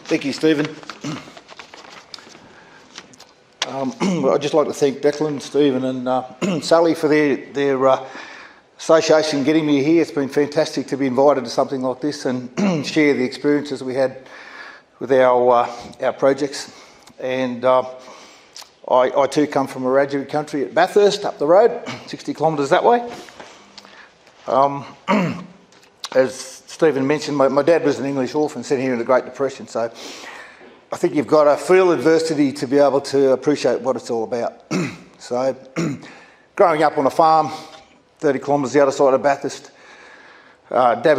Thank you, Stephen. I'd just like to thank Declan, Stephen and Sally for their association getting me here. It's been fantastic to be invited to something like this and share the experiences we had with our projects. And I too come from a Wiradjuri country at Bathurst, up the road, 60 kilometres that way. As Stephen mentioned, my dad was an English orphan sent here in the Great Depression, so I think you've got to feel adversity to be able to appreciate what it's all about. So, growing up on a farm, 30 kilometres the other side of Bathurst, Dad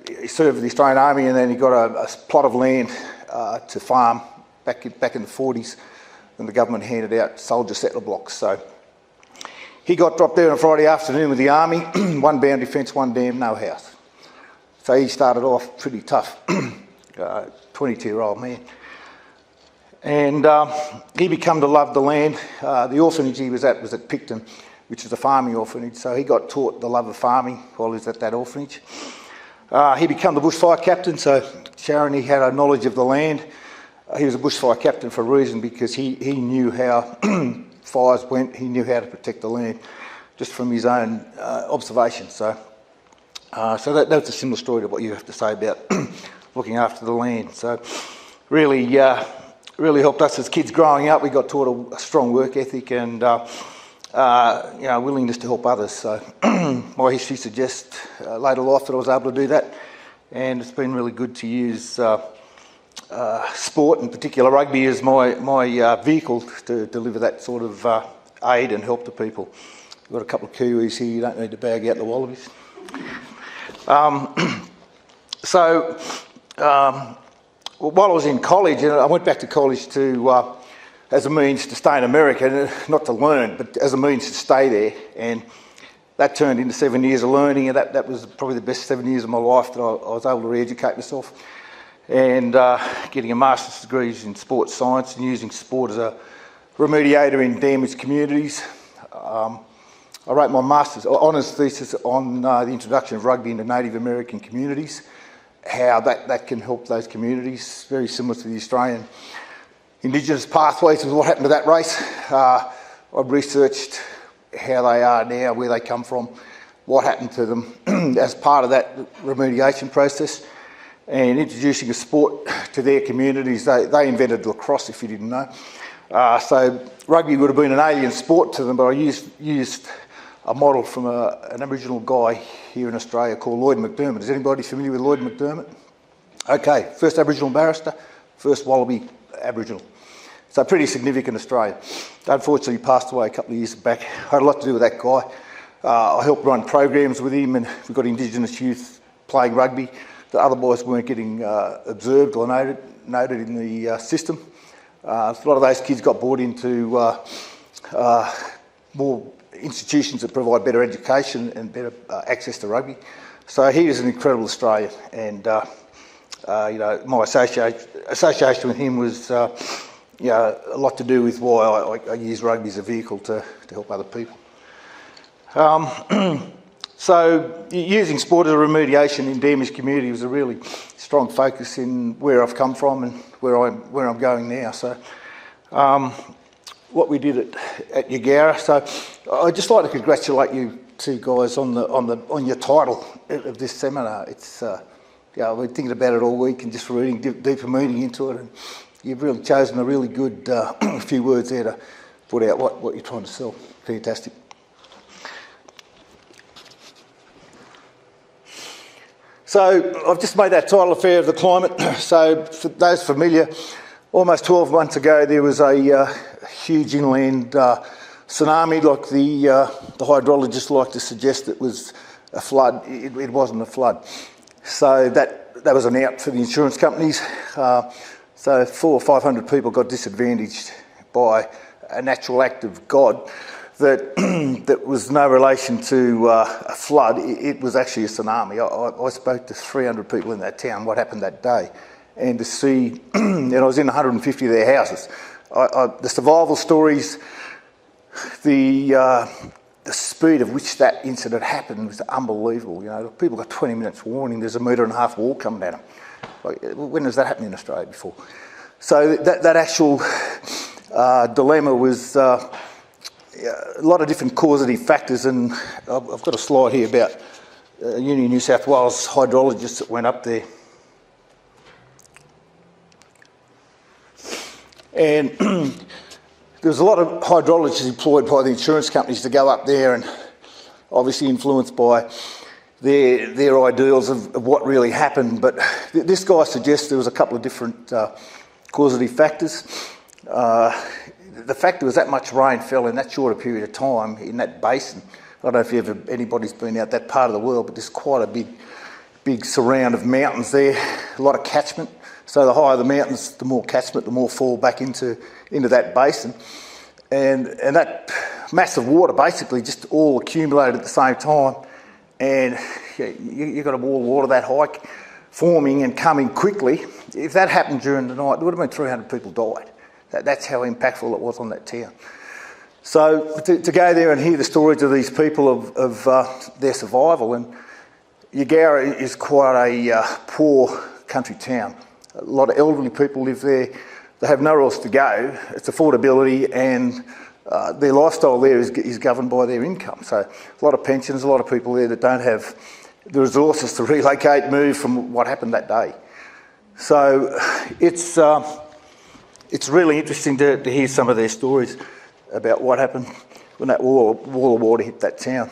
he served with the Australian Army, and then he got a plot of land to farm back in the 40s, and the government handed out soldier settler blocks. So he got dropped there on a Friday afternoon with the Army, one boundary fence, one dam, no house. So he started off pretty tough, 22-year-old man. And he became to love the land. The orphanage he was at Picton, which is a farming orphanage, so he got taught the love of farming while he was at that orphanage. He became the bushfire captain, so Sharon, he had a knowledge of the land. He was a bushfire captain for a reason, because he knew how fires went, he knew how to protect the land, just from his own observation. So that's a similar story to what you have to say about looking after the land. So really helped us as kids growing up. We got taught a strong work ethic and willingness to help others. So my history suggests later life that I was able to do that, and it's been really good to use sport, in particular rugby, as my vehicle to deliver that sort of aid and help to people. We've got a couple of Kiwis here, you don't need to bag out the wallabies. While I was in college, and I went back to college to as a means to stay in America, not to learn, but as a means to stay there, and that turned into 7 years of learning, and that was probably the best 7 years of my life that I was able to re-educate myself, and getting a master's degree in sports science and using sport as a remediator in damaged communities. I wrote my master's honours thesis on the introduction of rugby into Native American communities, how that can help those communities, very similar to the Australian Indigenous pathways and what happened to that race. I've researched how they are now, where they come from, what happened to them as part of that remediation process, and introducing a sport to their communities. They invented lacrosse, if you didn't know. So rugby would have been an alien sport to them, but I used a model from an Aboriginal guy here in Australia called Lloyd McDermott. Is anybody familiar with Lloyd McDermott? Okay, first Aboriginal barrister, first Wallaby Aboriginal. So pretty significant in Australia. Unfortunately, he passed away a couple of years back. I had a lot to do with that guy. I helped run programs with him, and we got Indigenous youth playing rugby that otherwise weren't getting observed or noted in the system. So a lot of those kids got brought into more institutions that provide better education and better access to rugby. So he was an incredible Australian, and my association with him was a lot to do with why I use rugby as a vehicle to help other people. So using sport as a remediation in damaged community was a really strong focus in where I've come from and where I'm going now. So what we did at Ngurra. So I'd just like to congratulate you two guys on your title of this seminar. It's I've been thinking about it all week and just reading deeper meaning into it, and you've really chosen a really good few words there to put out what you're trying to sell. Fantastic. So I've just made that title Affair of the Climate. So for those familiar, almost 12 months ago there was a huge inland tsunami, like the hydrologists like to suggest it was a flood. It wasn't a flood. So that was an out for the insurance companies. So 400 or 500 people got disadvantaged by a natural act of God that was no relation to a flood. It was actually a tsunami. I spoke to 300 people in that town, what happened that day, and to see, and I was in 150 of their houses. The survival stories, the speed of which that incident happened was unbelievable. People got 20 minutes warning, there's a 1.5 metre wall coming at them. Like, when has that happened in Australia before? So that actual dilemma was a lot of different causative factors, and I've got a slide here about Uni of New South Wales hydrologists that went up there. And there was a lot of hydrologists employed by the insurance companies to go up there, and obviously influenced by their ideals of what really happened. But this guy suggests there was a couple of different causative factors. The fact there was that much rain fell in that short a period of time in that basin. I don't know if anybody's been out that part of the world, but there's quite a big surround of mountains there, a lot of catchment. So the higher the mountains, the more catchment, the more fall back into that basin. And that massive water basically just all accumulated at the same time. And you've got a wall of water that high forming and coming quickly. If that happened during the night, there would have been 300 people died. That's how impactful it was on that town. So to go there and hear the stories of these people of their survival, and Ngurra is quite a poor country town. A lot of elderly people live there. They have nowhere else to go. It's affordability, and their lifestyle there is governed by their income. So a lot of pensions, a lot of people there that don't have the resources to relocate, move from what happened that day. So it's really interesting to hear some of their stories about what happened when that wall of water hit that town.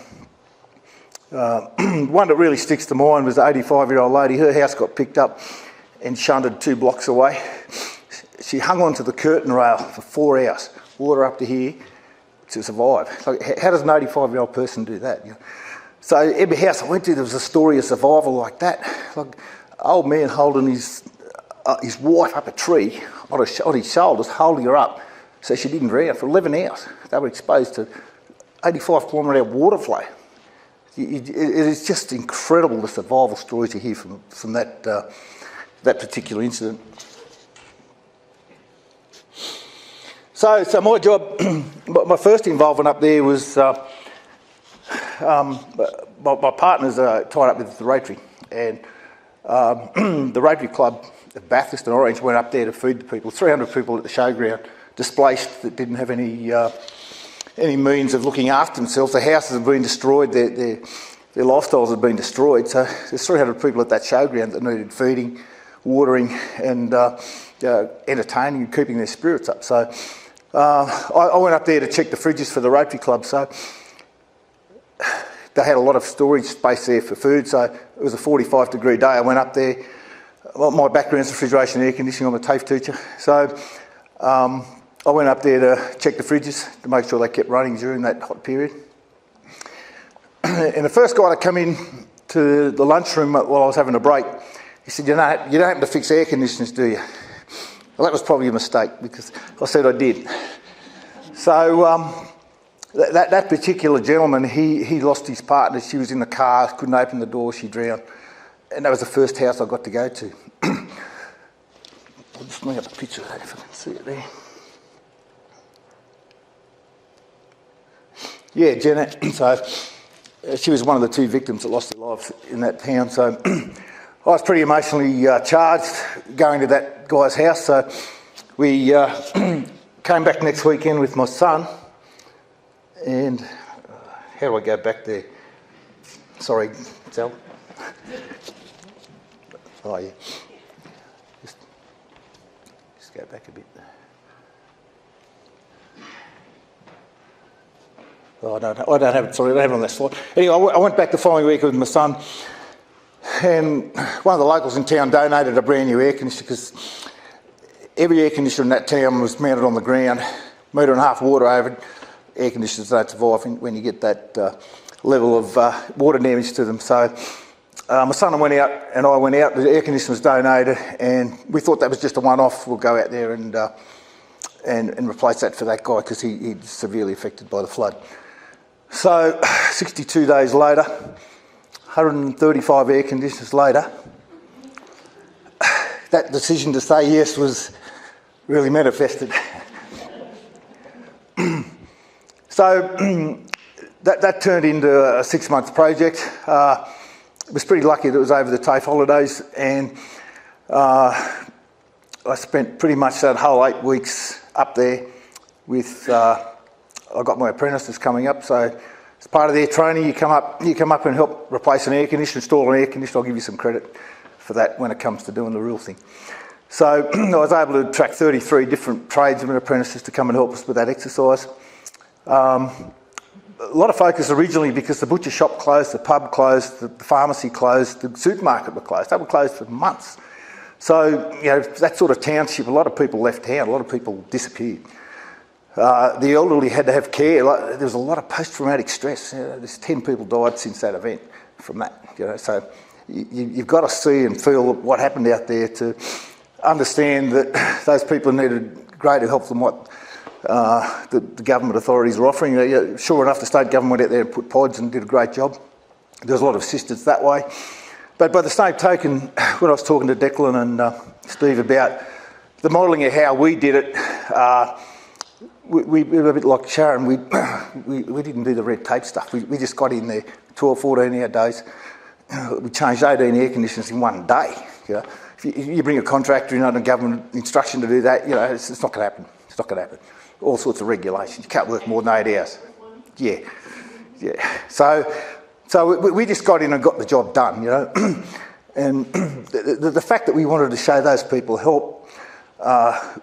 One that really sticks to mind was the 85-year-old lady. Her house got picked up and shunted 2 blocks away. She hung onto the curtain rail for 4 hours, water up to here, to survive. Like, how does an 85-year-old person do that? You know? So every house I went to, there was a story of survival like that. Like, old man holding his wife up a tree on his shoulders, holding her up so she didn't drown for 11 hours. They were exposed to 85 kilometre water flow. It is just incredible, the survival stories you hear from that particular incident. So my job, my first involvement up there was my partner's tied up with the Rotary, and the Rotary Club at Bathurst and Orange went up there to feed the people. 300 people at the showground, displaced, that didn't have any means of looking after themselves. Their houses had been destroyed, their lifestyles had been destroyed. So there's 300 people at that showground that needed feeding, watering, and entertaining and keeping their spirits up. So I went up there to check the fridges for the Rotary Club. So they had a lot of storage space there for food. So it was a 45-degree day. I went up there. Well, my background's refrigeration and air conditioning. I'm a TAFE teacher. So I went up there to check the fridges to make sure they kept running during that hot period. And the first guy to come in to the lunchroom while I was having a break, he said, you don't happen to fix air conditioners, do you? Well, that was probably a mistake, because I said I did. So that particular gentleman, he lost his partner. She was in the car, couldn't open the door, she drowned. And that was the first house I got to go to. I'll just bring up a picture of that if I can see it there. Yeah, Jenna. So she was one of the 2 victims that lost their lives in that town. So I was pretty emotionally charged going to that guy's house. So we came back next weekend with my son. And how do I go back there? Sorry, Sal. Oh, yeah. Just go back a bit. Oh, I don't have it. Sorry, I don't have it on that slide. Anyway, I went back the following week with my son, and one of the locals in town donated a brand new air conditioner, because every air conditioner in that town was mounted on the ground, 1.5 metres water over it. Air conditioners don't survive when you get that level of water damage to them. So my son went out and I went out. The air conditioner was donated, and we thought that was just a one-off. We'll go out there and replace that for that guy, because he's severely affected by the flood. So 62 days later, 135 air conditioners later, that decision to say yes was really manifested. So that turned into a 6-month project. It was pretty lucky that it was over the TAFE holidays, and I spent pretty much that whole 8 weeks up there with, I got my apprentices coming up, so as part of their training you come up and help replace an air conditioner, install an air conditioner. I'll give you some credit for that when it comes to doing the real thing. So I was able to attract 33 different tradesmen apprentices to come and help us with that exercise. A lot of focus originally because the butcher shop closed, the pub closed, the pharmacy closed, the supermarket were closed. They were closed for months. So, you know, that sort of township, a lot of people left town, a lot of people disappeared. The elderly had to have care. There was a lot of post-traumatic stress. You know, there's 10 people died since that event from that. You know, so you've got to see and feel what happened out there to understand that those people needed greater help than what the government authorities were offering. Sure enough, the state government went out there and put pods and did a great job. There was a lot of assistance that way. But by the same token, when I was talking to Declan and Steve about the modelling of how we did it, we were a bit like Sharon. We didn't do the red tape stuff. We just got in there 12, 14-hour days. We changed 18 air conditioners in one day. You know, if you bring a contractor in under government instruction to do that, you know, it's not going to happen. It's not going to happen. All sorts of regulations. You can't work more than 8 hours. Yeah. So we just got in and got the job done, you know. And the fact that we wanted to show those people help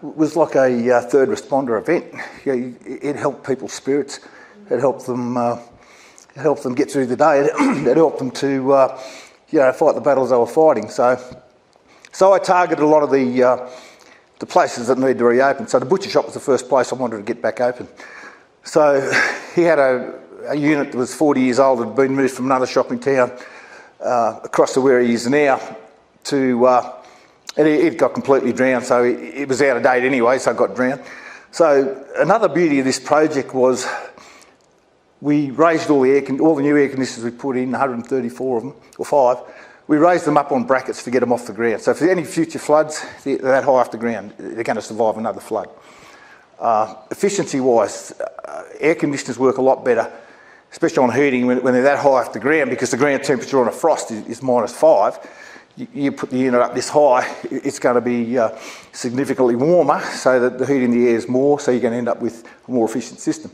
was like a third responder event. You know, it helped people's spirits. It helped them get through the day. It helped them to, you know, fight the battles they were fighting. So I targeted a lot of the places that need to reopen. So the butcher shop was the first place I wanted to get back open. So he had a unit that was 40 years old, had been moved from another shop in town across to where he is now to, and it got completely drowned, so it was out of date anyway, so it got drowned. So another beauty of this project was we raised all the new air conditioners we put in, 134 of them, or 5, we raised them up on brackets to get them off the ground. So if there's any future floods, they're that high off the ground, they're going to survive another flood. Efficiency-wise, air conditioners work a lot better, especially on heating when they're that high off the ground, because the ground temperature on a frost is -5. You put the unit up this high, it's going to be significantly warmer, so that the heat in the air is more, so you're going to end up with a more efficient system.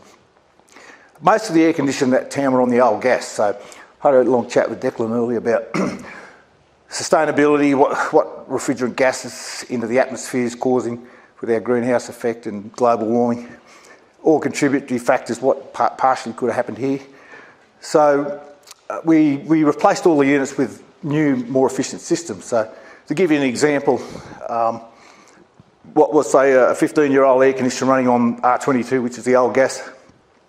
Most of the air conditioning in that town were on the old gas, so I had a long chat with Declan earlier about sustainability, what refrigerant gases into the atmosphere is causing with our greenhouse effect and global warming. All contributory factors, what partially could have happened here. So we replaced all the units with new, more efficient systems. So to give you an example, what was, say, a 15-year-old air conditioner running on R22, which is the old gas,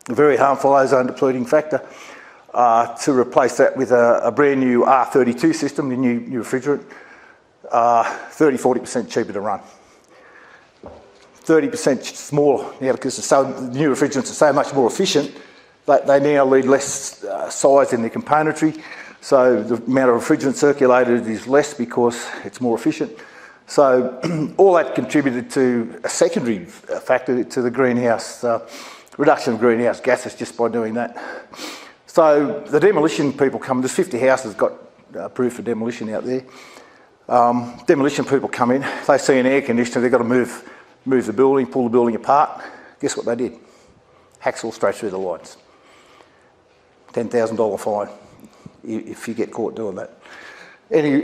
a very harmful ozone depleting factor, to replace that with a brand new R32 system, the new refrigerant, 30-40% cheaper to run. 30% smaller now, because the new refrigerants are so much more efficient. They now need less size in their componentry, so the amount of refrigerant circulated is less because it's more efficient. So all that contributed to a secondary factor to the greenhouse, reduction of greenhouse gases just by doing that. So the demolition people come, there's 50 houses got approved for demolition out there. Demolition people come in, they see an air conditioner, they've got to move the building, pull the building apart. Guess what they did? Hacksaw straight through the lines. $10,000 fine if you get caught doing that. Any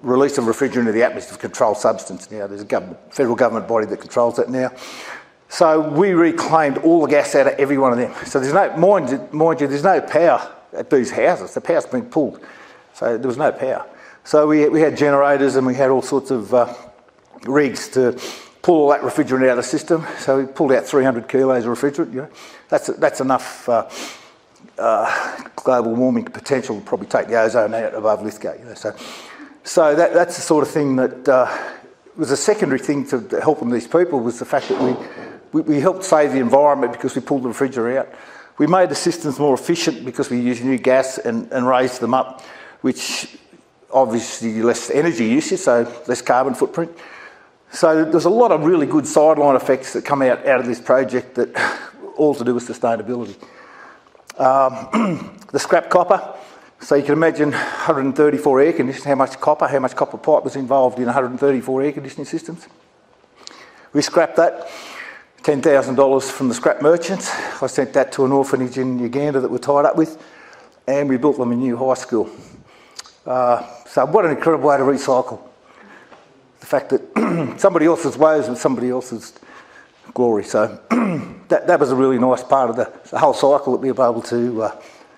release of refrigerant into the atmosphere is a controlled substance now. There's a federal government body that controls that now. So we reclaimed all the gas out of every one of them. So there's no, mind you, there's no power at these houses. The power's been pulled. So there was no power. So we had generators and we had all sorts of rigs to pull all that refrigerant out of the system. So we pulled out 300 kilos of refrigerant. You know, that's enough global warming potential to probably take the ozone out above Lithgow. You know, so that's the sort of thing that was a secondary thing to helping these people, was the fact that we helped save the environment because we pulled the refrigerant out. We made the systems more efficient because we used new gas and raised them up, which obviously less energy usage, so less carbon footprint. So there's a lot of really good sideline effects that come out of this project that all to do with sustainability. The scrap copper, So you can imagine 134 air conditioners, how much copper pipe was involved in 134 air conditioning systems. We scrapped that, $10,000 from the scrap merchants. I sent that to an orphanage in Uganda that we're tied up with, and we built them a new high school. So what an incredible way to recycle. The fact that somebody else's woes and somebody else's glory. So that was a really nice part of the whole cycle that we were able to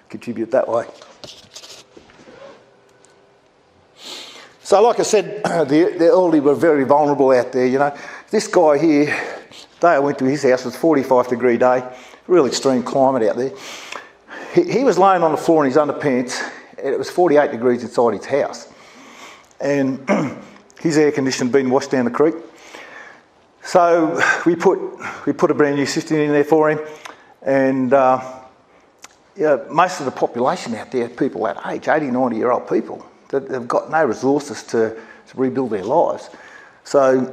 contribute that way. So like I said, the elderly were very vulnerable out there, you know. This guy here, the day I went to his house, it was a 45-degree day, real extreme climate out there. He was laying on the floor in his underpants, and it was 48 degrees inside his house. And his air conditioner had been washed down the creek. So we put a brand new system in there for him, and most of the population out there, people that age, 80, 90-year-old people, they've got no resources to rebuild their lives. So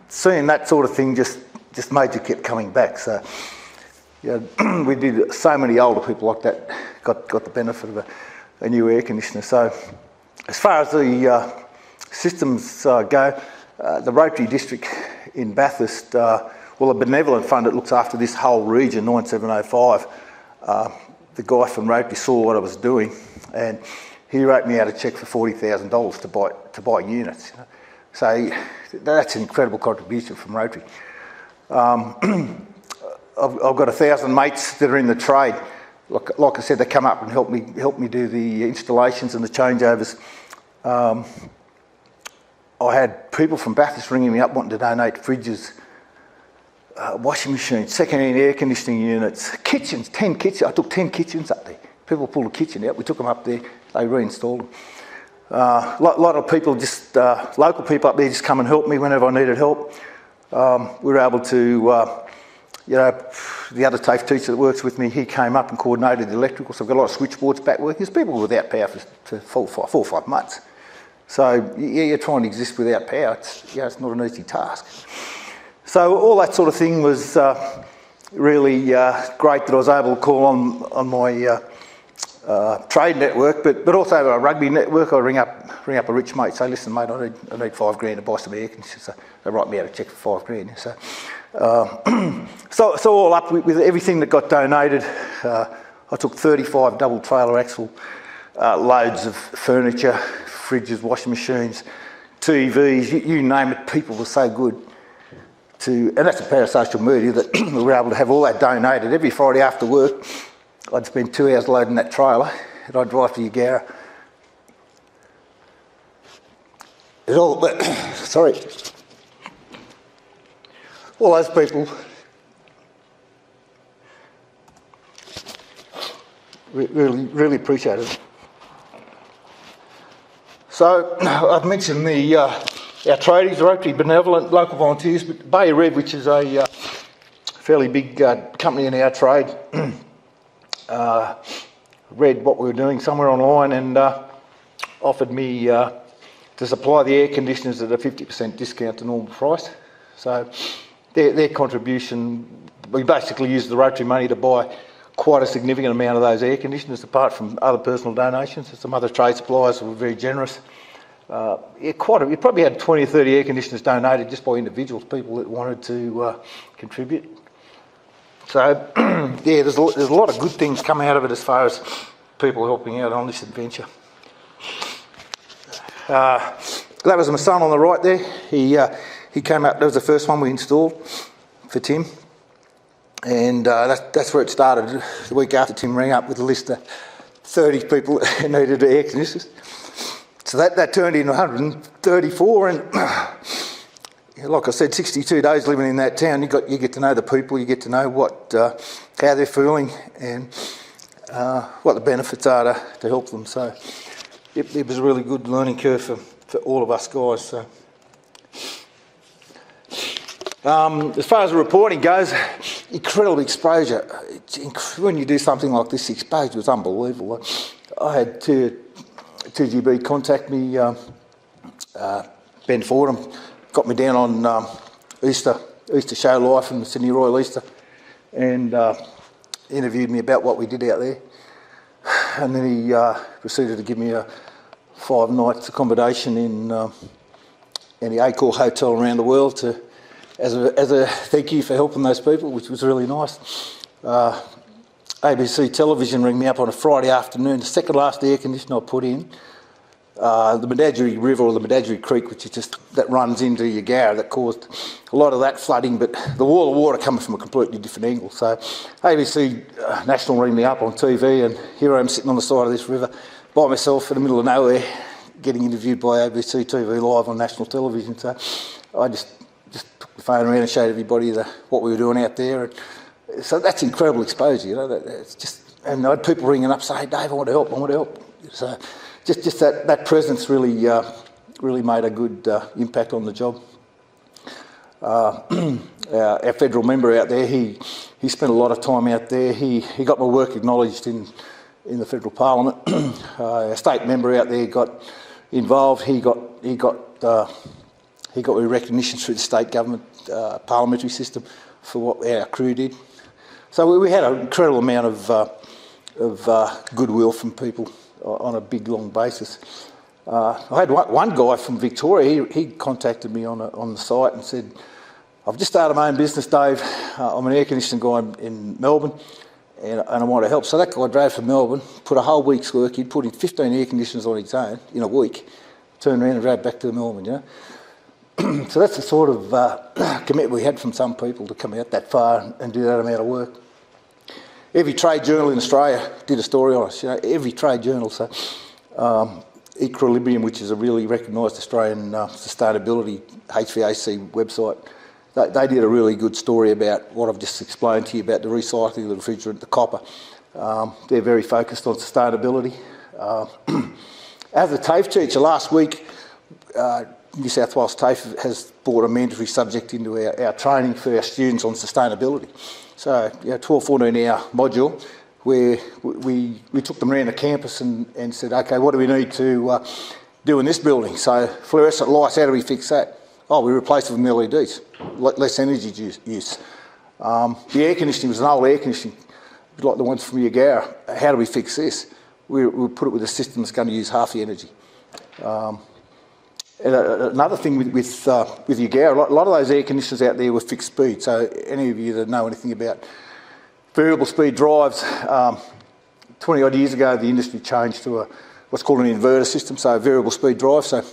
seeing that sort of thing just made you keep coming back. So we did so many older people like that got the benefit of a new air conditioner. So as far as the systems go, the Rotary District in Bathurst, well, a benevolent fund that looks after this whole region, 9705, the guy from Rotary saw what I was doing, and he wrote me out a cheque for $40,000 to buy units. So that's an incredible contribution from Rotary. I've got 1,000 mates that are in the trade. Like I said, they come up and help me do the installations and the changeovers. I had people from Bathurst ringing me up wanting to donate fridges, washing machines, second-hand air conditioning units, kitchens, 10 kitchens. I took 10 kitchens up there. People pulled a kitchen out, we took them up there, they reinstalled them. A lot of people, just local people up there, just come and help me whenever I needed help. We were able to, the other TAFE teacher that works with me, he came up and coordinated the electrical, so I've got a lot of switchboards back working. There's people without power for 4 or 5 months. So you're trying to exist without power. It's not an easy task. So all that sort of thing was really great that I was able to call on my trade network, but also a rugby network. I ring up a rich mate, say, listen, mate, I need $5,000 to buy some air conditioners. So they write me out a cheque for $5,000. So all up with everything that got donated, I took 35 double trailer axle loads of furniture, fridges, washing machines, TVs, you name it. People were so good and that's the power of social media, that we were able to have all that donated. Every Friday after work, I'd spend 2 hours loading that trailer, and I'd drive to Ngurra. All those people really appreciate it. So I've mentioned our tradies, Rotary Benevolent, local volunteers, but Bay Red, which is a fairly big company in our trade, read what we were doing somewhere online and offered me to supply the air conditioners at a 50% discount to normal price. So their contribution, we basically used the Rotary money to buy quite a significant amount of those air conditioners, apart from other personal donations. Some other trade suppliers were very generous. We probably had 20 or 30 air conditioners donated just by individuals, people that wanted to contribute. So, there's a lot of good things coming out of it as far as people helping out on this adventure. That was my son on the right there. He came up, that was the first one we installed for Tim. And that's where it started. The week after, Tim rang up with a list of 30 people that needed air conditioners. So that turned into 134, and like I said, 62 days living in that town, you get to know the people, you get to know how they're feeling, and what the benefits are to help them. So it was a really good learning curve for all of us guys. So as far as the reporting goes, incredible exposure. When you do something like this, the exposure was unbelievable. I had 2GB contact me, Ben Fordham, got me down on Easter show life in the Sydney Royal Easter, and interviewed me about what we did out there. and then he proceeded to give me a 5 nights accommodation in the Accor hotel around the world as a thank you for helping those people, which was really nice. ABC Television rang me up on a Friday afternoon, the second last air conditioner I put in. The Menagerie River, or the Menagerie Creek, which is that runs into Ngurra, that caused a lot of that flooding, but the wall of water coming from a completely different angle. So ABC National rang me up on TV, and here I am sitting on the side of this river by myself in the middle of nowhere, getting interviewed by ABC TV live on national television. So I just took the phone around and showed everybody what we were doing out there. And so that's incredible exposure, you know. It's just, and I had people ringing up saying, "Dave, I want to help. So just that presence really made a good impact on the job. Our federal member out there, he spent a lot of time out there. He got my work acknowledged in the federal parliament. Our state member out there got involved. He got recognition through the state government parliamentary system for what our crew did. So we had an incredible amount of goodwill from people on a big, long basis. I had one guy from Victoria. He contacted me on the site and said, "I've just started my own business, Dave. I'm an air conditioning guy in Melbourne, and I want to help." So that guy drove from Melbourne, put a whole week's work. He'd put in 15 air conditioners on his own in a week, turned around and drove back to Melbourne, you know. So that's the sort of commitment we had from some people to come out that far and do that amount of work. Every trade journal in Australia did a story on us, you know, every trade journal. So Equilibrium, which is a really recognised Australian sustainability HVAC website, they did a really good story about what I've just explained to you about the recycling of the refrigerant, the copper. They're very focused on sustainability. As a TAFE teacher, last week, New South Wales TAFE has brought a mandatory subject into our training for our students on sustainability. So, 12, 14-hour module where we took them around the campus and said, okay, what do we need to do in this building? So, fluorescent lights, how do we fix that? Oh, we replaced it with LEDs, less energy use. The air conditioning was an old air conditioning, like the ones from Ngurra. How do we fix this? We put it with a system that's going to use half the energy. And another thing with Ngurra, a lot of those air conditioners out there were fixed speed. So any of you that know anything about variable speed drives, 20 odd years ago the industry changed to what's called an inverter system, so a variable speed drive. So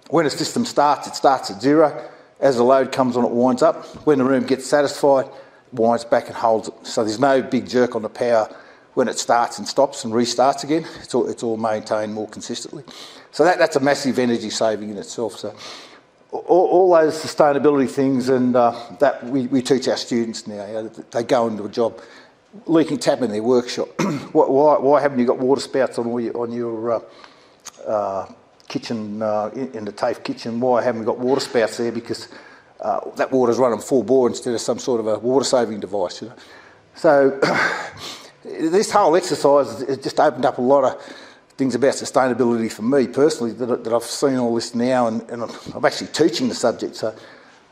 when a system starts, it starts at 0. As the load comes on, it winds up. When the room gets satisfied, it winds back and holds it. So there's no big jerk on the power when it starts and stops and restarts again. It's all maintained more consistently. So that's a massive energy saving in itself. So all those sustainability things, and that we teach our students now. You know, they go into a job, leaking tap in their workshop. Why haven't you got water spouts on your kitchen, in the TAFE kitchen? Why haven't we got water spouts there? Because that water's running full bore instead of some sort of a water saving device. You know? So this whole exercise has just opened up a lot of things about sustainability for me personally, that I've seen all this now, and I'm actually teaching the subject. So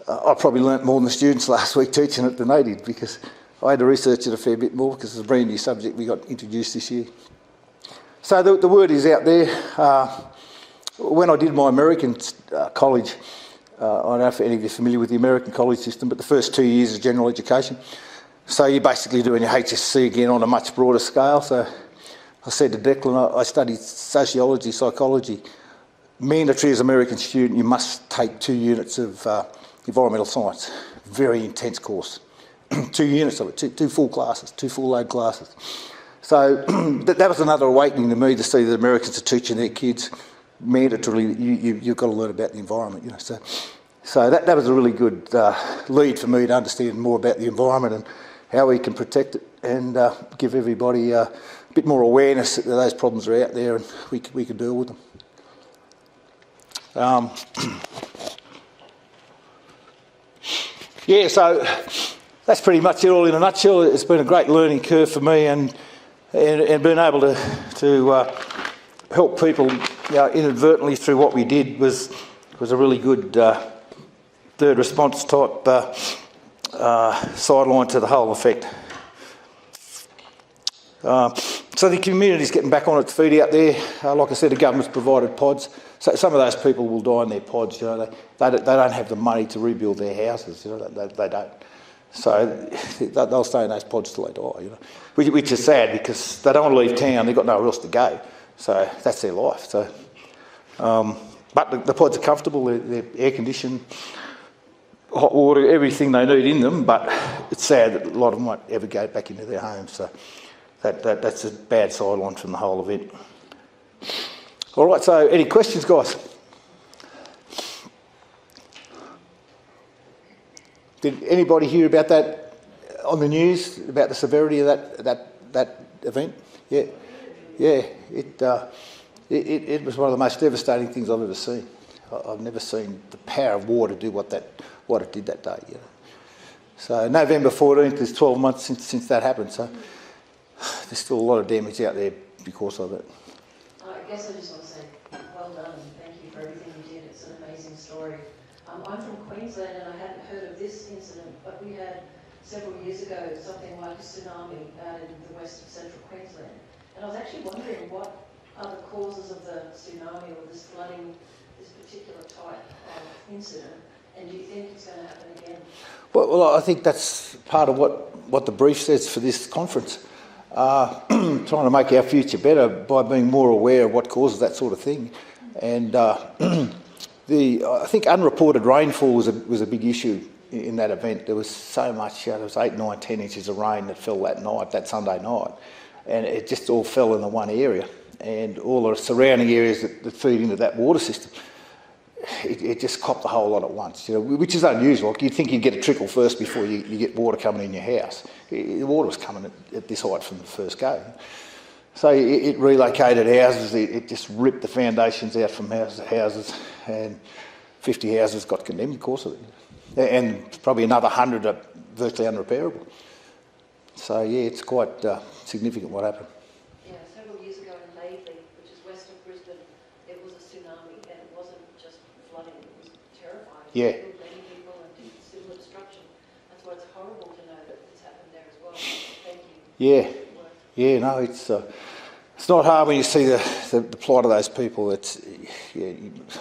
I probably learnt more than the students last week teaching it than they did, because I had to research it a fair bit more because it's a brand new subject we got introduced this year. So the word is out there. When I did my American college, I don't know if any of you are familiar with the American college system, but the first 2 years is general education. So you're basically doing your HSC again on a much broader scale. So I said to Declan, I studied sociology, psychology. Mandatory as an American student, you must take 2 units of environmental science. Very intense course. 2 units of it, two full classes, 2 full load classes. So that was another awakening to me, to see that Americans are teaching their kids mandatorily, you've got to learn about the environment. You know. So that was a really good lead for me to understand more about the environment and how we can protect it, and give everybody a bit more awareness that those problems are out there and we can deal with them. Yeah, so that's pretty much it all in a nutshell. It's been a great learning curve for me, and being able to help people, inadvertently through what we did was a really good third response type sideline to the whole effect. So So the community's getting back on its feet out there. Like I said, the government's provided pods. So some of those people will die in their pods. You know, they don't have the money to rebuild their houses. You know, they don't. So they'll stay in those pods till they die. You know, which is sad because they don't want to leave town. They've got nowhere else to go. So that's their life. So, but the pods are comfortable. They're air conditioned, hot water, everything they need in them. But it's sad that a lot of them won't ever go back into their homes. So that's a bad sideline from the whole event. All right, so any questions, guys? Did anybody hear about that on the news, about the severity of that event? Yeah. It was one of the most devastating things I've ever seen. I've never seen the power of water do what it did that day. You know. So November 14th is 12 months since that happened. So there's still a lot of damage out there because of it. I guess I just want to say well done and thank you for everything you did. It's an amazing story. I'm from Queensland and I hadn't heard of this incident, but we had several years ago something like a tsunami out in the west of central Queensland. And I was actually wondering what are the causes of the tsunami or this flooding, this particular type of incident, and do you think it's going to happen again? Well, I think that's part of what the brief says for this conference. Trying to make our future better by being more aware of what causes that sort of thing. And I think unreported rainfall was a big issue in that event. There was so much, there was 8, 9, 10 inches of rain that fell that Sunday night. And it just all fell in the one area. And all the surrounding areas that feed into that water system, it just copped a whole lot at once, you know, which is unusual. You'd think you'd get a trickle first before you get water coming in your house. The water was coming at this height from the first go. So it relocated houses, it just ripped the foundations out from houses, and 50 houses got condemned because of it. And probably another 100 are virtually unrepairable. So yeah, it's quite significant what happened. Yeah, several years ago in Lithgow, which is west of Brisbane, it was a tsunami and it wasn't just flooding, it was terrifying. Yeah. It killed many people and did similar destruction. That's why it's horrible to know that it's happened there as well. Thank you. Yeah, no, it's not hard when you see the plight of those people. I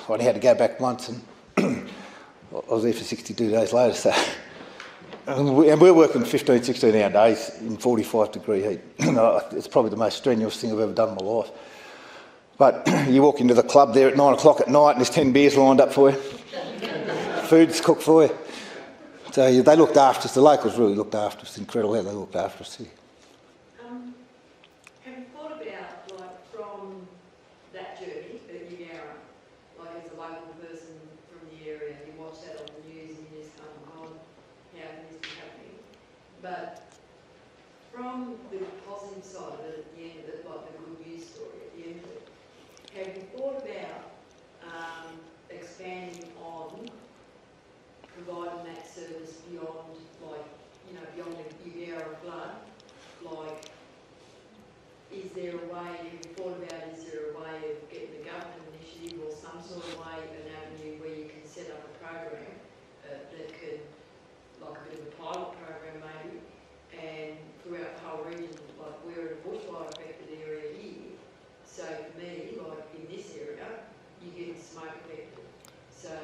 only had to go back once and I was there for 62 days later, so... And we're working 15, 16 hour days in 45 degree heat. It's probably the most strenuous thing I've ever done in my life. But you walk into the club there at 9 o'clock at night and there's 10 beers lined up for you. Food's cooked for you. So they looked after us, the locals really looked after us. It's incredible how they looked after us here. Have you thought about, like, from that journey at Ngurra, like as a local person from the area, you watch that on the news and you just kind of go, how can this be happening? But from the positive side of it at the end of it, like the good news story at the end of it, have you thought about expanding on providing that service beyond, like, you know, beyond the Ngurra flood? Like, is there a way, have you thought about, is there a way of getting the government initiative or some sort of way, an avenue where you can set up a program that could, like a bit of a pilot program maybe, and throughout the whole region, like we're in a bushfire affected area here, so for me, like in this area, you're getting smoke affected. So,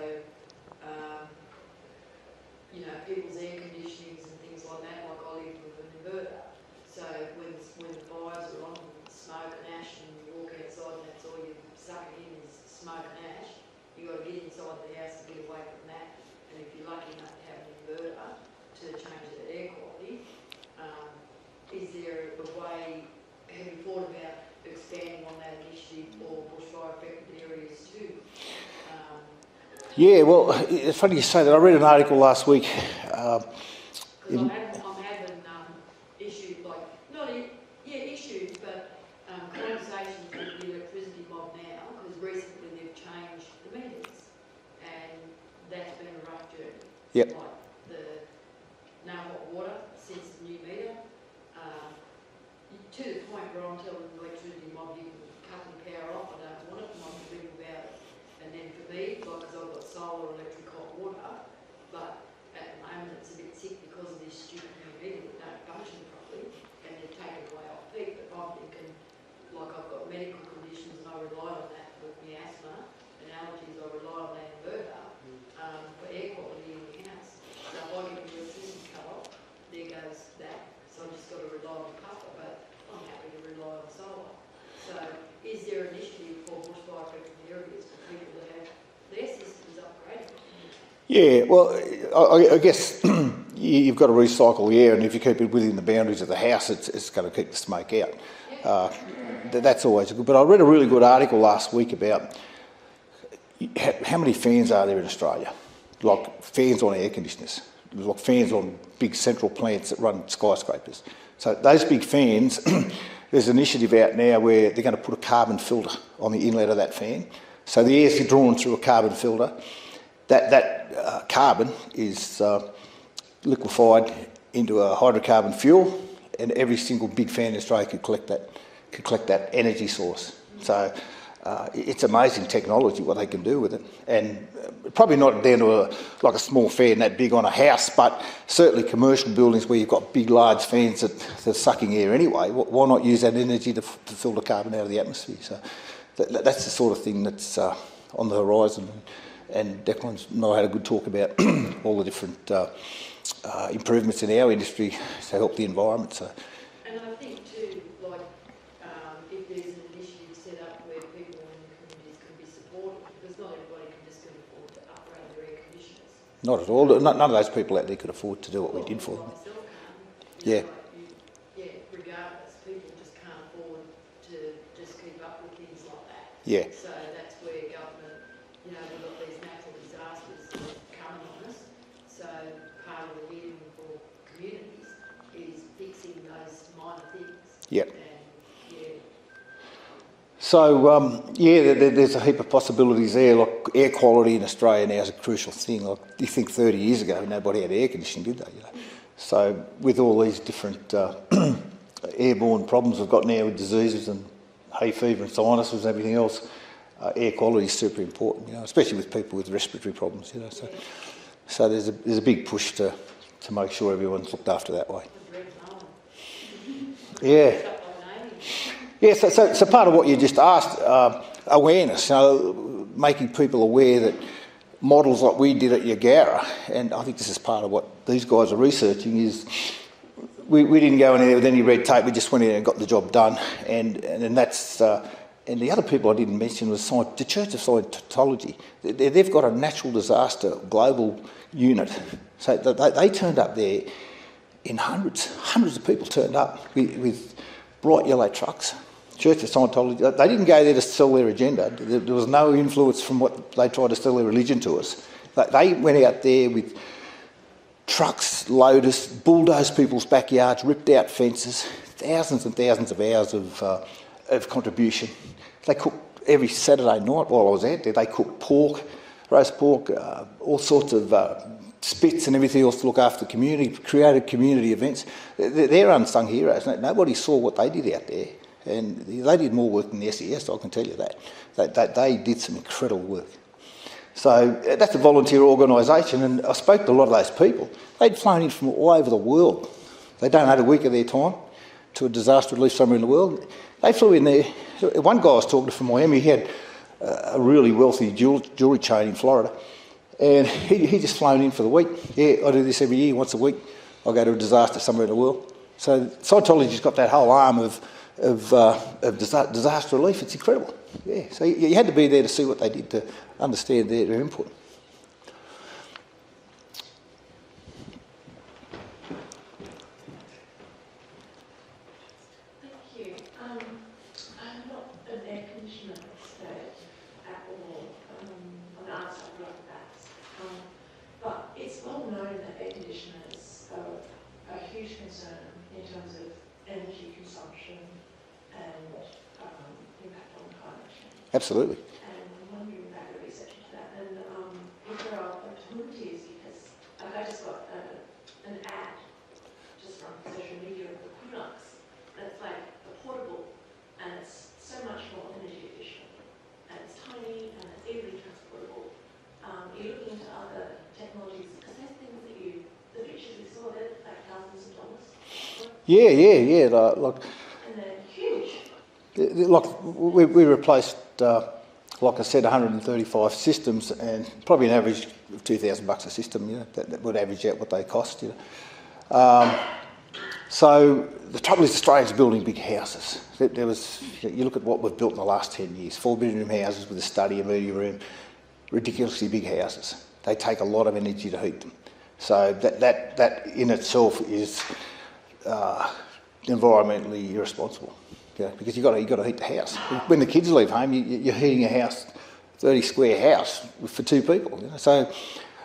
you know, people's air conditionings and things like that, like I live with an inverter. So when the fires are on, smoke and ash, and you walk outside and that's all you're sucking in is smoke and ash, you've got to get inside the house to get away from that. And if you're lucky enough to have an inverter to change the air quality, is there a way, have you thought about expanding on that initiative or bushfire affected areas too? Yeah, well, it's funny you say that. I read an article last week. I'm having issues, like, not issues, but conversations with the electricity mob now, because recently they've changed the meters, and that's been a rough journey. Yep. Like no hot water since the new meter, to the point where I'm telling the electricity mob you can cut the power off, I don't want it, I'm not going to do about it. And then for me, like, because I've got solar, electric, hot water, but at the moment it's a bit sick because of this stupid new meter that don't function properly, and they're taking away off peak. But I'm thinking, Yeah, well, I guess you've got to recycle the air, and if you keep it within the boundaries of the house, it's going to keep the smoke out. That's always good. But I read a really good article last week about how many fans are there in Australia? Like fans on air conditioners, like fans on big central plants that run skyscrapers. So those big fans, there's an initiative out now where they're going to put a carbon filter on the inlet of that fan. So the air's drawn through a carbon filter. That carbon is liquefied into a hydrocarbon fuel, and every single big fan in Australia could collect that energy source. So it's amazing technology what they can do with it, and probably not down to like a small fan that big on a house, but certainly commercial buildings where you've got big large fans that are sucking air anyway. Why not use that energy to filter carbon out of the atmosphere? So that's the sort of thing that's on the horizon. And Declan's and I had a good talk about all the different improvements in our industry to help the environment. So. And I think too, like, if there's an initiative set up where people in the communities can be supported, because not everybody can just afford to upgrade their air conditioners. Not at all. None of those people out there could afford to do what we did for them. Yeah. Regardless, people just can't afford to just keep up with things like that. Yeah. So that's where government, we've got these natural disasters coming on us. So part of the healing for communities is fixing those minor things. Yep. And, yeah. So, there's a heap of possibilities there. Like air quality in Australia now is a crucial thing. Like you think 30 years ago, nobody had air conditioning, did they? So with all these different airborne problems we've got now with diseases and hay fever and sinuses and everything else, air quality is super important, especially with people with respiratory problems, So there's a big push to make sure everyone's looked after that way. Yeah. Yeah, so part of what you just asked, awareness, making people aware that models like we did at Ngurra, and I think this is part of what these guys are researching, is we didn't go in there with any red tape, we just went in and got the job done, and that's... and the other people I didn't mention was the Church of Scientology. They've got a natural disaster global unit. So they turned up there in hundreds of people turned up with bright yellow trucks. Church of Scientology, they didn't go there to sell their agenda. There was no influence from what they tried to sell their religion to us. They went out there with trucks, loaders, bulldozed people's backyards, ripped out fences, thousands and thousands of hours of contribution. They cooked every Saturday night while I was out there. They cooked pork, roast pork, all sorts of spits and everything else to look after the community, created community events. They're unsung heroes. Nobody saw what they did out there. And they did more work than the SES, I can tell you that. They did some incredible work. So that's a volunteer organisation, and I spoke to a lot of those people. They'd flown in from all over the world. They donated a week of their time to a disaster relief somewhere in the world. They flew in there. One guy I was talking to from Miami, he had a really wealthy jewellery chain in Florida, and he just flown in for the week. Yeah, I do this every year, once a week. I go to a disaster somewhere in the world. So Scientology's got that whole arm of disaster relief. It's incredible. Yeah, so you had to be there to see what they did to understand their input. Thank you. I'm not an air conditioner expert at all. On the outside of that. But it's well known that air conditioners are a huge concern in terms of energy consumption and impact on climate change. Absolutely. And I'm wondering about the research into that, and if there are opportunities, because I just got an ad just from social media of the Conyers, and it's like a portable, and it's so much more energy efficient, and it's tiny, and it's easily transportable. You're looking into other technologies, because there's things that the pictures we saw, they're like thousands of dollars. Yeah. Like, and they're huge. Like we replaced, like I said, 135 systems, and probably an average of $2,000 a system. That would average out what they cost. So the trouble is, Australia's building big houses. You look at what we've built in the last 10 years: 4-bedroom houses with a study, a media room, ridiculously big houses. they take a lot of energy to heat them. So that in itself is environmentally irresponsible. Yeah, because you've got to heat the house. When the kids leave home, you're heating a house, 30 square house for 2 people. You know? So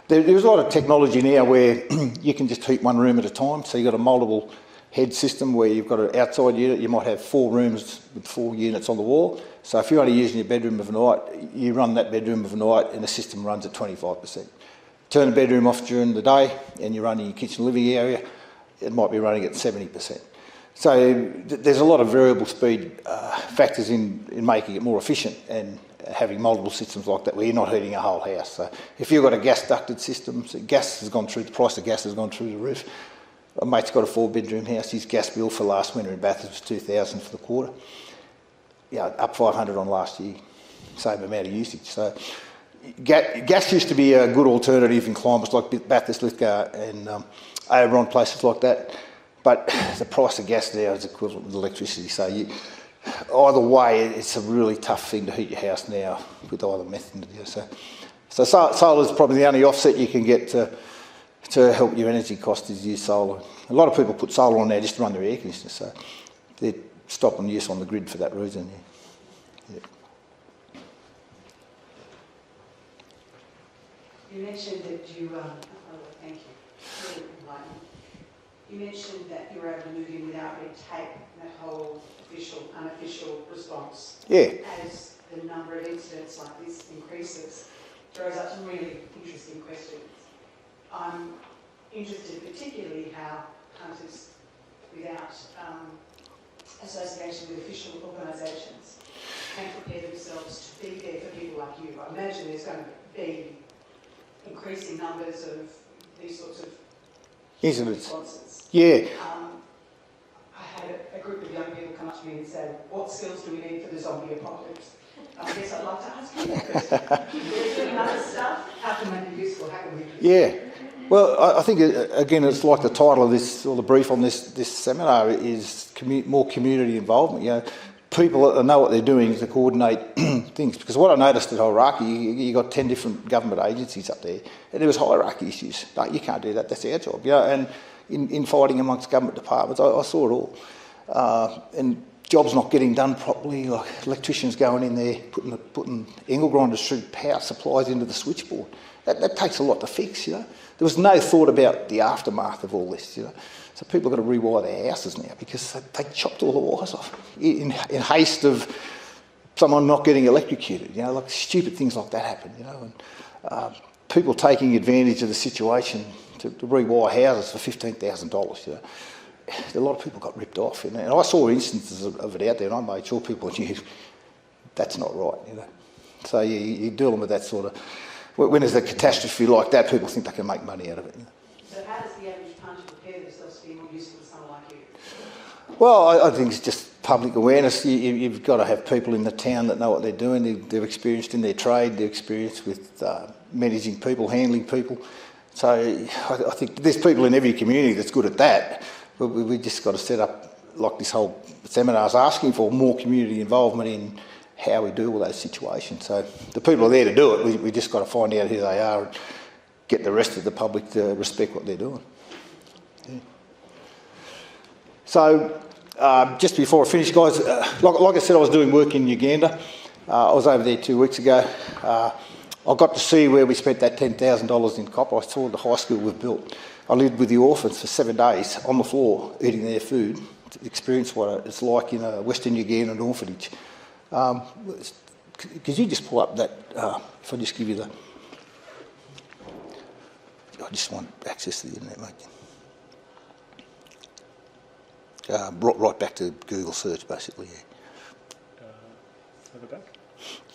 there's a lot of technology now where you can just heat one room at a time. So you've got a multiple head system where you've got an outside unit. You might have 4 rooms with 4 units on the wall. So if you're only using your bedroom overnight, you run that bedroom overnight and the system runs at 25%. Turn the bedroom off during the day and you're running your kitchen living area, it might be running at 70%. So there's a lot of variable speed factors in making it more efficient and having multiple systems like that where you're not heating a whole house. So if you've got a gas ducted system, so gas has gone through, the price of gas has gone through the roof. A mate's got a 4-bedroom house, his gas bill for last winter in Bathurst was $2,000 for the quarter. Yeah, up $500 on last year, same amount of usage. So gas used to be a good alternative in climates like Bathurst, Lithgow and Oberon, places like that. But the price of gas now is equivalent with electricity. So either way, it's a really tough thing to heat your house now with either method. So solar is probably the only offset you can get to help your energy cost is use solar. A lot of people put solar on there just to run their air conditioners. So they're stopping use on the grid for that reason. Yeah. You mentioned that you, thank you. You mentioned that you were able to move in without red tape, that whole official, unofficial response. Yeah. As the number of incidents like this increases, throws up some really interesting questions. I'm interested particularly how hunters without association with official organisations can prepare themselves to be there for people like you. I imagine there's going to be increasing numbers of these sorts of responses. Yeah. I had a group of young people come up to me and say, what skills do we need for the zombie apocalypse? I guess I'd like to ask you that question. We're doing other stuff. How can they be useful? How can we do Yeah. Well, I think, again, it's like the title of this, or the brief on this seminar is more community involvement. You know, people that know what they're doing to coordinate things. Because what I noticed at hierarchy, you got 10 different government agencies up there, and there was hierarchy issues. No, you can't do that. That's our job. You know, and in fighting amongst government departments, I saw it all. And jobs not getting done properly, like electricians going in there, putting angle grinders through power supplies into the switchboard. That takes a lot to fix, you know. There was no thought about the aftermath of all this, you know. So people have got to rewire their houses now because they chopped all the wires off in haste of someone not getting electrocuted, you know, like stupid things like that happen, you know. And people taking advantage of the situation to rewire houses for $15,000, you know. A lot of people got ripped off, you know? And I saw instances of it out there, and I made sure people knew that's not right, you know. So you're dealing with that sort of... When there's a catastrophe like that, people think they can make money out of it. You know? So how does the average punter prepare themselves to be more useful to someone like you? Well, I think it's just public awareness. You've got to have people in the town that know what they're doing. They're experienced in their trade. They're experienced with managing people, handling people. So I think there's people in every community that's good at that. But we just got to set up, like this whole seminar's asking for, more community involvement in how we deal with those situations. So the people are there to do it. We just got to find out who they are and get the rest of the public to respect what they're doing. Yeah. So just before I finish, guys, like I said, I was doing work in Uganda. I was over there 2 weeks ago. I got to see where we spent that $10,000 in copper. I saw the high school we've built. I lived with the orphans for 7 days on the floor eating their food to experience what it's like in a Western Ugandan orphanage. Could you just pull up that, if I just give you the... I just want access to the internet, mate. Right back to Google search, basically, yeah. Further back?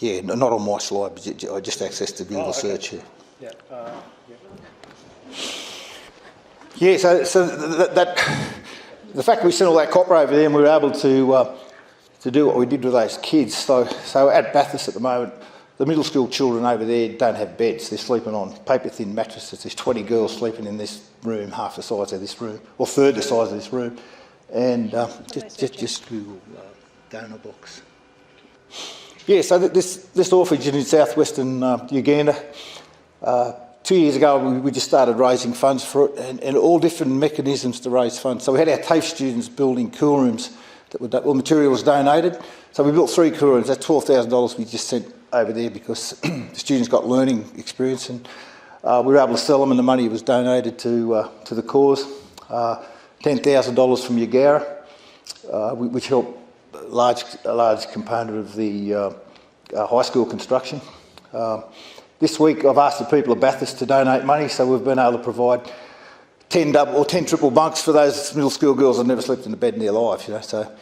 Yeah, not on my slide, but I just access to Google search here. Yeah. Yeah, so that the fact that we sent all that copper over there and we were able to do what we did with those kids. So at Bathurst at the moment, the middle school children over there don't have beds. They're sleeping on paper-thin mattresses. There's 20 girls sleeping in this room, half the size of this room, or third the size of this room. And just Google donor box. Yeah, so this orphanage in southwestern Uganda, 2 years ago, we just started raising funds for it, and all different mechanisms to raise funds. So we had our TAFE students building cool rooms all material was donated. So we built 3 cool rooms. That's $12,000 we just sent over there because the students got learning experience, and we were able to sell them, and the money was donated to the cause. $10,000 from Ngurra, which helped a large component of the high school construction. This week I've asked the people of Bathurst to donate money, so we've been able to provide 10 double or 10 triple bunks for those middle school girls that never slept in a bed in their lives, you know. So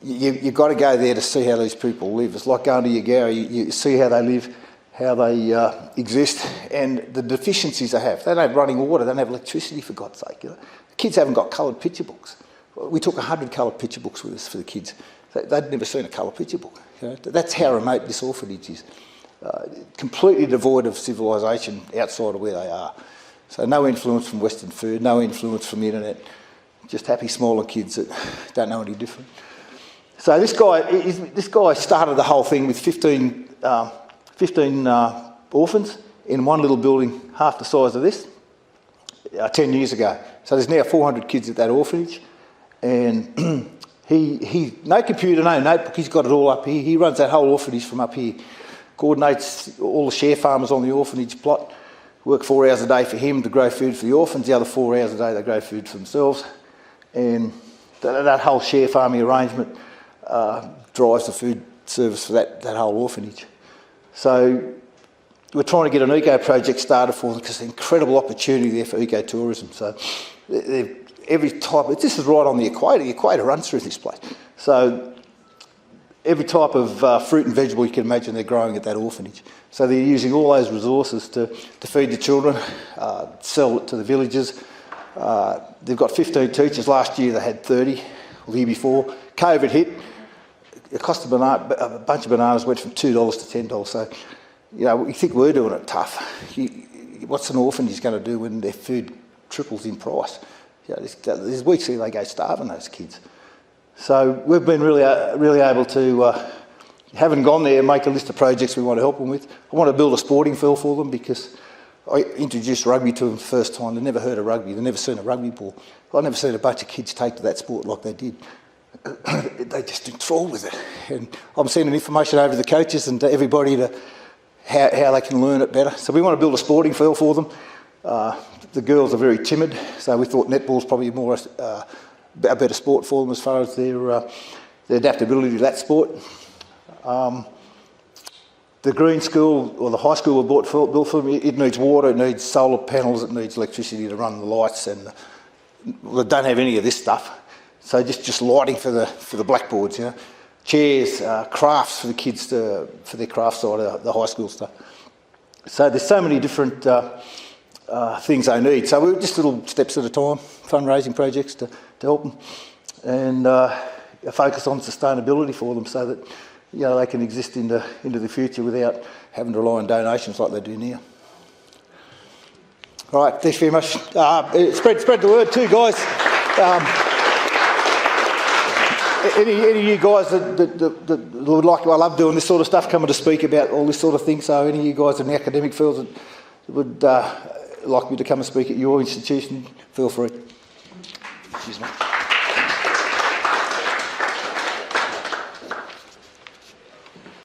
you've got to go there to see how these people live. It's like going to Ngurra, you see how they live, how they exist, and the deficiencies they have. They don't have running water, they don't have electricity, for God's sake, you know. The kids haven't got coloured picture books. We took 100 coloured picture books with us for the kids. They'd never seen a coloured picture book. You know? That's how remote this orphanage is. Completely devoid of civilisation outside of where they are. So no influence from Western food, no influence from the internet, just happy smaller kids that don't know any different. So this guy started the whole thing with 15 orphans in one little building half the size of this 10 years ago. So there's now 400 kids at that orphanage, and he no computer, no notebook, he's got it all up here. He runs that whole orphanage from up here, coordinates all the share farmers on the orphanage plot, work 4 hours a day for him to grow food for the orphans, the other 4 hours a day they grow food for themselves, and that whole share farming arrangement drives the food service for that whole orphanage. So we're trying to get an eco project started for them because there's an incredible opportunity there for ecotourism. So every type, this is right on the equator runs through this place. So every type of fruit and vegetable you can imagine they're growing at that orphanage. So they're using all those resources to feed the children, sell it to the villages. They've got 15 teachers. Last year they had 30, or the year before. COVID hit. It cost a bunch of bananas went from $2 to $10. So, you know, we think we're doing it tough. What's an orphanage going to do when their food triples in price? You know, there's weeks where they go starving, those kids. So we've been really able to, having gone there, make a list of projects we want to help them with. I want to build a sporting field for them because I introduced rugby to them the first time. They've never heard of rugby. They've never seen a rugby ball. I've never seen a bunch of kids take to that sport like they did. They just enthralled with it. And I'm sending information over to the coaches and to everybody to how they can learn it better. So we want to build a sporting field for them. The girls are very timid, so we thought netball's probably more a better sport for them as far as their adaptability to that sport. The green school or the high school we built for them, it needs water, it needs solar panels, it needs electricity to run the lights, and they don't have any of this stuff. So just lighting for the blackboards, you know, chairs, crafts for the kids for their craft side of the high school stuff. So there's so many different things they need. So we're just little steps at a time, fundraising projects to help them, and a focus on sustainability for them so that, you know, they can exist into the future without having to rely on donations like they do now. All right, thanks very much. Spread the word too, guys. Any of you guys that would like, I love doing this sort of stuff, coming to speak about all this sort of thing. So any of you guys in the academic field that would like me to come and speak at your institution, feel free. Excuse me.